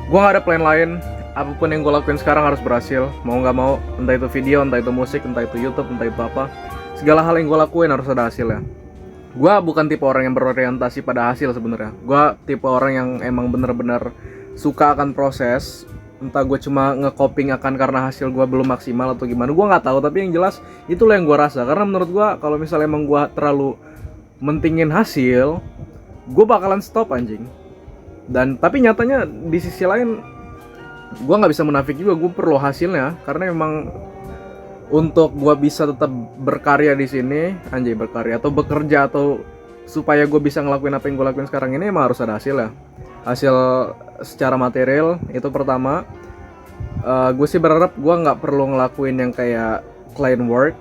Gue gak ada plan lain. Apapun yang gue lakuin sekarang harus berhasil. Mau nggak mau, entah itu video, entah itu musik, entah itu YouTube, entah itu apa. Segala hal yang gue lakuin harus ada hasilnya. Gue bukan tipe orang yang berorientasi pada hasil sebenarnya. Gue tipe orang yang emang bener-bener suka akan proses. Entah gue cuma nge-coping akan karena hasil gue belum maksimal atau gimana, gue nggak tahu. Tapi yang jelas itulah yang gue rasa. Karena menurut gue kalau misalnya emang gue terlalu mentingin hasil, gue bakalan stop anjing. Dan tapi nyatanya di sisi lain, gue nggak bisa menafik juga, gue perlu hasilnya. Karena emang untuk gue bisa tetap berkarya di sini, anjay berkarya atau bekerja, atau supaya gue bisa ngelakuin apa yang gue lakuin sekarang ini, emang harus ada hasil ya. Hasil secara material itu pertama. Gue sih berharap gue nggak perlu ngelakuin yang kayak client work,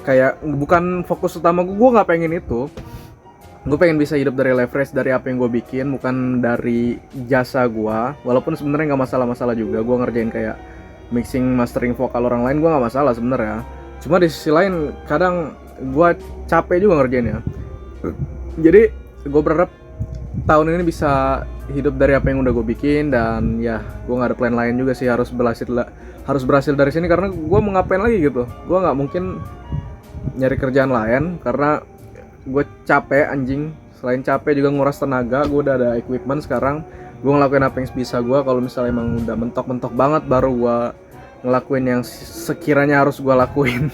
kayak bukan fokus utama gue nggak pengen itu. Gue pengen bisa hidup dari leverage dari apa yang gue bikin, bukan dari jasa gue. Walaupun sebenarnya nggak masalah-masalah juga gue ngerjain kayak mixing mastering vokal orang lain, gue nggak masalah sebenarnya. Cuma di sisi lain kadang gue capek juga ngerjainnya. Jadi gue berharap tahun ini bisa hidup dari apa yang udah gue bikin. Dan ya gue nggak ada plan lain juga sih, harus berhasil dari sini. Karena gue mau ngapain lagi gitu, gue nggak mungkin nyari kerjaan lain karena gue capek anjing. Selain capek juga nguras tenaga. Gue udah ada equipment sekarang, gue ngelakuin apa yang bisa gue. Kalau misalnya emang udah mentok-mentok banget, baru gue ngelakuin yang sekiranya harus gue lakuin.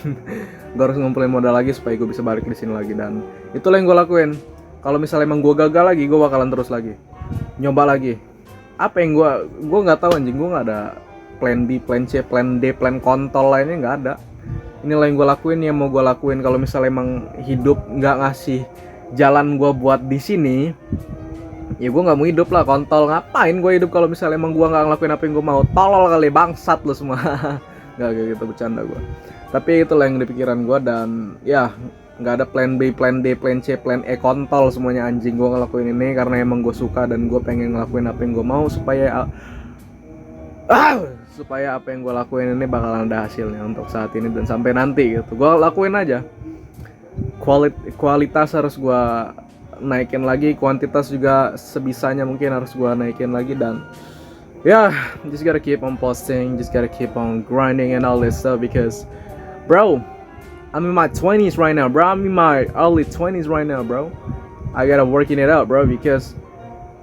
Gue harus ngumpulin modal lagi supaya gue bisa balik di sini lagi. Dan itulah yang gue lakuin. Kalau misalnya emang gue gagal lagi, gue bakalan terus lagi, nyoba lagi. Apa yang gue nggak tahu anjing. Gue nggak ada plan B, plan C, plan D, plan kontol lainnya, nggak ada. Inilah yang gue lakuin, yang mau gue lakuin. Kalau misalnya emang hidup nggak ngasih jalan gue buat di sini, ya gue nggak mau hidup lah, kontol. Ngapain gue hidup kalau misalnya emang gue nggak ngelakuin apa yang gue mau? Tolol kali, bangsat lo semua. Nggak kayak gitu, bercanda gue. Tapi itulah yang di pikiran gue. Dan ya nggak ada plan B, plan D, plan C, plan E, kontol semuanya anjing. Gue ngelakuin ini karena emang gue suka dan gue pengen ngelakuin apa yang gue mau, supaya apa yang gue lakuin ini bakalan ada hasilnya untuk saat ini dan sampai nanti gitu. Gue lakuin aja. Kualitas harus gue naikin lagi, kuantitas juga sebisanya mungkin harus gue naikin lagi. Dan just gotta keep on posting, just gotta keep on grinding and all this stuff. Because bro, I'm in my 20s right now, bro. I'm in my early 20s right now, bro. I gotta working it out, bro. Because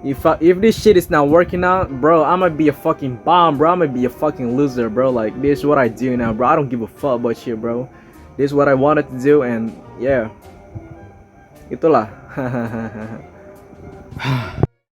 if this shit is not working out, bro, I'm gonna be a fucking bomb, bro. I'm gonna be a fucking loser, bro. Like, this is what I do now, bro. I don't give a fuck about shit, bro. This is what I wanted to do, and yeah, itulah.